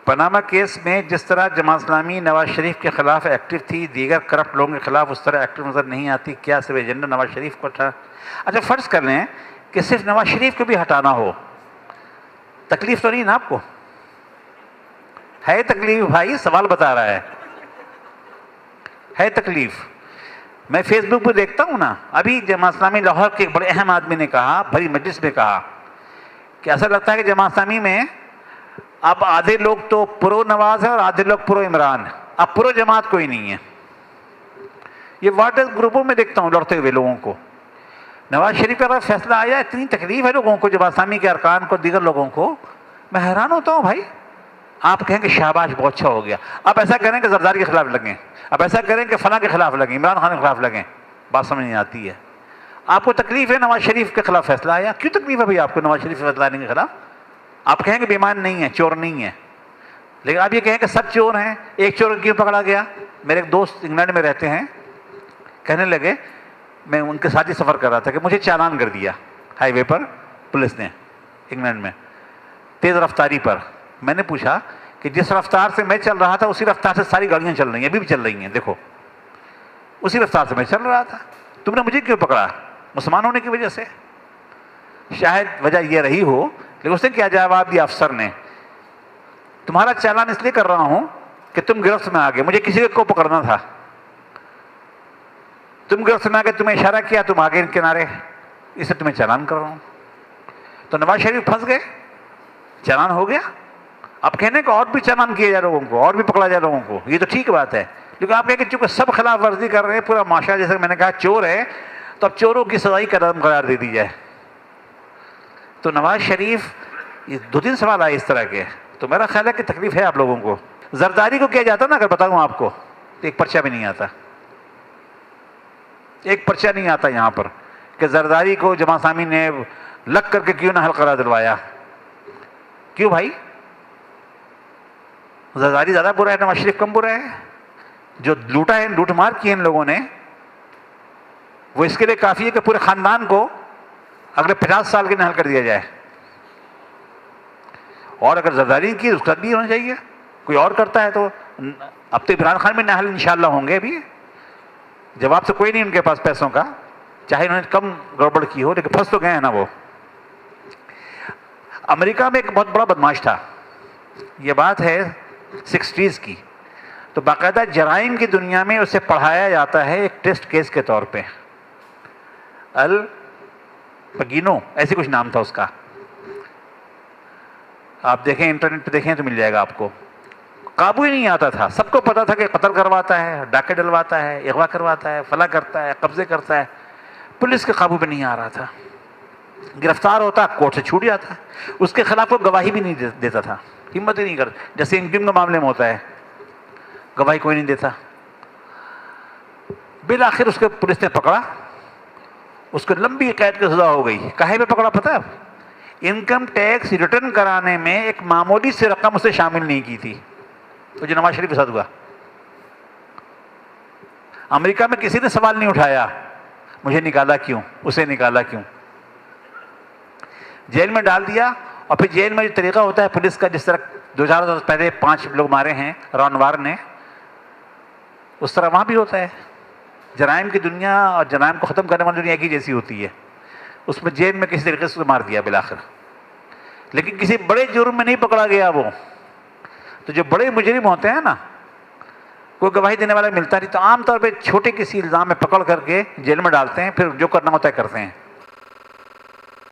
Panama case میں جس طرح جماعت اسلامی نواز شریف کے خلاف ایکٹیو تھی، دیگر کرپٹ لوگوں کے خلاف اس طرح ایکٹیو نظر نہیں آتی. کیا صرف ایجنڈا نواز شریف کو تھا؟ اچھا فرض کر لیں کہ صرف نواز شریف کو بھی ہٹانا ہو، تکلیف تو نہیں نا آپ کو؟ ہے تکلیف بھائی، سوال بتا رہا ہے تکلیف. میں فیس بک پہ دیکھتا ہوں نا، ابھی جماعت اسلامی لاہور کے ایک بڑے اہم آدمی نے کہا، بھری مجلس میں کہا کہ ایسا لگتا ہے کہ جماعت اسلامی میں اب آدھے لوگ تو پرو نواز ہے اور آدھے لوگ پرو عمران، اب پرو جماعت کوئی نہیں ہے. یہ واٹس گروپوں میں دیکھتا ہوں لڑتے ہوئے لوگوں کو. نواز شریف کا فیصلہ آیا، اتنی تکلیف ہے لوگوں کو، جماعت اسلامی کے ارکان کو، دیگر لوگوں کو. میں حیران ہوتا ہوں بھائی. آپ کہیں کہ شاباش بہت اچھا ہو گیا، اب ایسا کریں کہ زرداری کے خلاف لگیں، اب ایسا کریں کہ فلاں کے خلاف لگیں، عمران خان کے خلاف لگیں. بات سمجھ نہیں آتی ہے. آپ کو تکلیف ہے نواز شریف کے خلاف فیصلہ آیا، کیوں تکلیف ہے بھائی آپ کو نواز شریف کے فیصلہ آنے کے خلاف؟ آپ کہیں کہ بیمان نہیں ہے، چور نہیں ہے، لیکن آپ یہ کہیں کہ سب چور ہیں. ایک چور کیوں پکڑا گیا؟ میرے ایک دوست انگلینڈ میں رہتے ہیں، کہنے لگے، میں ان کے ساتھ ہی سفر کر رہا تھا، کہ مجھے چالان کر دیا ہائی وے پر پولیس نے انگلینڈ میں تیز رفتاری پر. میں نے پوچھا کہ جس رفتار سے میں چل رہا تھا اسی رفتار سے ساری گاڑیاں چل رہی ہیں، ابھی بھی چل رہی ہیں، دیکھو اسی رفتار سے میں چل رہا تھا، تم نے مجھے کیوں پکڑا؟ مسلمان ہونے کی وجہ سے؟ شاید وجہ یہ رہی ہو. لیکن اس نے کیا جواب دیا افسر نے، تمہارا چالان اس لیے کر رہا ہوں کہ تم گرفت میں آ گئے، مجھے کسی کو پکڑنا تھا، تم گرفت میں آ گئے، تمہیں اشارہ کیا، تم آگے کنارے، اس سے تمہیں چالان کر رہا ہوں. تو نواز شریف پھنس گئے، چالان ہو گیا. اب کہنے کو اور بھی چالان کیا جائے لوگوں کو، اور بھی پکڑا جائے لوگوں کو، یہ تو ٹھیک بات ہے. لیکن آپ کہیں کہ چونکہ سب خلاف ورزی کر رہے ہیں، پورا معاشرہ جیسے میں نے کہا چور ہے، تو اب چوروں کی سزائی قرار دے دی جائے. تو نواز شریف، یہ 2-3 سوال آئے اس طرح کے، تو میرا خیال ہے کہ تکلیف ہے آپ لوگوں کو. زرداری کو کیا جاتا نا، اگر بتاؤں آپ کو، تو ایک پرچہ بھی نہیں آتا، ایک پرچہ نہیں آتا یہاں پر کہ زرداری کو جماعت اسلامی نے لگ کر کے کیوں نہ حل قرار دلوایا. کیوں بھائی؟ زرداری زیادہ برا ہے، نواز شریف کم برا ہے؟ جو لوٹا ہے، لوٹ مار کی ہے ان لوگوں نے، وہ اس کے لیے کافی ہے کہ پورے خاندان کو اگلے 50 سال کے نحل کر دیا جائے. اور اگر زرداری کی اس کا بھی ہونا چاہیے. کوئی اور کرتا ہے تو اب تو عمران خان میں نحل انشاءاللہ ہوں گے. ابھی جواب تو کوئی نہیں ان کے پاس پیسوں کا، چاہے انہوں نے کم گڑبڑ کی ہو، لیکن پھنس تو گئے ہیں نا وہ. امریکہ میں ایک بہت بڑا بدماش تھا، یہ بات ہے 60s کی، تو باقاعدہ جرائم کی دنیا میں اسے پڑھایا جاتا ہے ایک ٹیسٹ کیس کے طور پہ. الپگینو ایسی کچھ نام تھا اس کا، آپ دیکھیں انٹرنیٹ پہ دیکھیں تو مل جائے گا آپ کو. قابو ہی نہیں آتا تھا، سب کو پتا تھا کہ قتل کرواتا ہے، ڈاکے ڈلواتا ہے، اغوا کرواتا ہے، فلاں کرتا ہے، قبضے کرتا ہے. پولیس کے قابو پہ نہیں آ رہا تھا. گرفتار ہوتا، کورٹ سے چھوٹ جاتا. اس کے خلاف وہ گواہی بھی نہیں دیتا تھا، ہمت ہی نہیں کرتا، جیسے انکم کے معاملے میں ہوتا ہے، گواہی کوئی نہیں دیتا. بالآخر اس کو پولیس نے پکڑا، اس کو لمبی قید کی سزا ہو گئی. کاہے پہ پکڑا پتہ ہے؟ انکم ٹیکس ریٹرن کرانے میں ایک معمولی سی رقم اسے شامل نہیں کی تھی. تو جو نواز شریف کے ساتھ ہوا، امریکہ میں کسی نے سوال نہیں اٹھایا مجھے نکالا کیوں، اسے نکالا کیوں. جیل میں ڈال دیا. اور پھر جیل میں جو طریقہ ہوتا ہے پولیس کا، جس طرح 2000 پہلے 5 لوگ مارے ہیں رانوار نے، اس طرح وہاں بھی ہوتا ہے. جرائم کی دنیا اور جرائم کو ختم کرنے والی دنیا ایک ہی جیسی ہوتی ہے. اس میں جیل میں کسی طریقے سے مار دیا بالآخر، لیکن کسی بڑے جرم میں نہیں پکڑا گیا وہ. تو جو بڑے مجرم ہوتے ہیں نا، کوئی گواہی دینے والا ملتا نہیں، تو عام طور پہ چھوٹے کسی الزام میں پکڑ کر کے جیل میں ڈالتے ہیں، پھر جو کرنا ہوتا ہے کرتے ہیں.